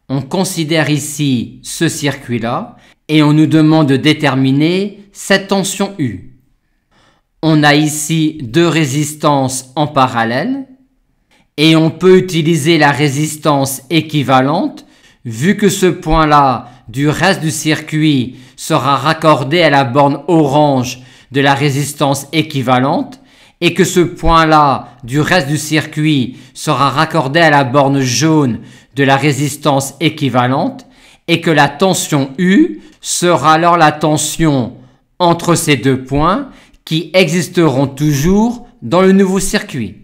On considère ici ce circuit-là et on nous demande de déterminer cette tension U. On a ici deux résistances en parallèle et on peut utiliser la résistance équivalente vu que ce point-là du reste du circuit sera raccordé à la borne orange de la résistance équivalente et que ce point-là du reste du circuit sera raccordé à la borne jaune de la résistance équivalente et que la tension U sera alors la tension entre ces deux points qui existeront toujours dans le nouveau circuit.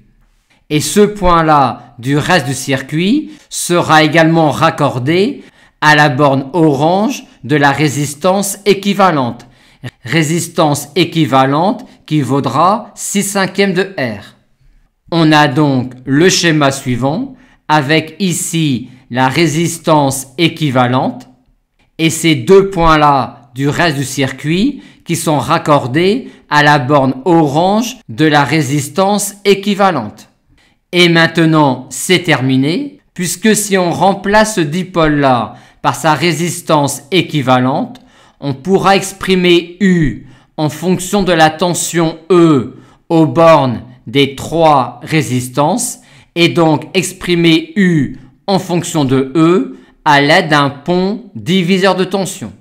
Et ce point-là du reste du circuit sera également raccordé à la borne orange de la résistance équivalente. Résistance équivalente qui vaudra 6/5 de R. On a donc le schéma suivant avec ici la résistance équivalente et ces deux points-là du reste du circuit qui sont raccordés à la borne orange de la résistance équivalente. Et maintenant, c'est terminé, puisque si on remplace ce dipôle-là par sa résistance équivalente, on pourra exprimer U en fonction de la tension E aux bornes des trois résistances et donc exprimer U en fonction de E à l'aide d'un pont diviseur de tension.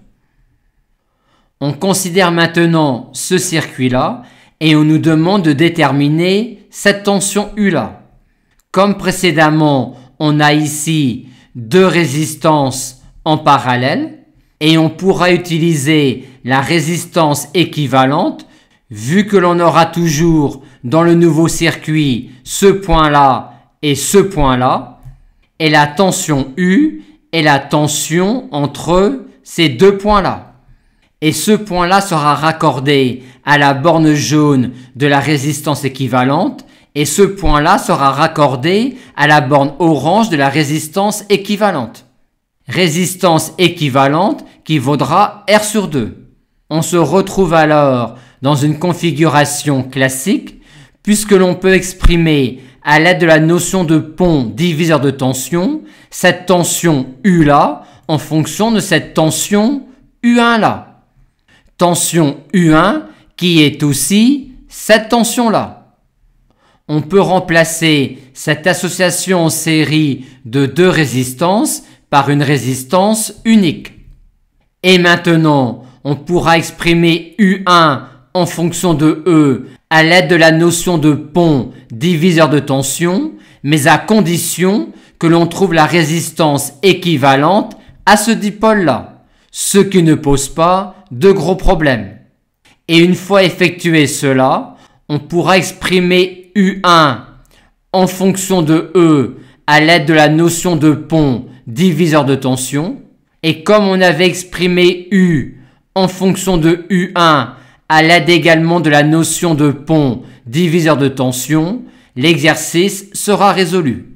On considère maintenant ce circuit-là et on nous demande de déterminer cette tension U-là. Comme précédemment, on a ici deux résistances en parallèle et on pourra utiliser la résistance équivalente vu que l'on aura toujours dans le nouveau circuit ce point-là et ce point-là et la tension U est la tension entre ces deux points-là. Et ce point-là sera raccordé à la borne jaune de la résistance équivalente et ce point-là sera raccordé à la borne orange de la résistance équivalente. Résistance équivalente qui vaudra R sur 2. On se retrouve alors dans une configuration classique puisque l'on peut exprimer à l'aide de la notion de pont diviseur de tension cette tension U là en fonction de cette tension U1 là. Tension U1 qui est aussi cette tension là. On peut remplacer cette association en série de deux résistances par une résistance unique. Et maintenant, on pourra exprimer U1 en fonction de E à l'aide de la notion de pont diviseur de tension, mais à condition que l'on trouve la résistance équivalente à ce dipôle-là, ce qui ne pose pas de gros problèmes. Et une fois effectué cela, on pourra exprimer U1 en fonction de E à l'aide de la notion de pont diviseur de tension. Et comme on avait exprimé U en fonction de U1 à l'aide également de la notion de pont diviseur de tension, l'exercice sera résolu.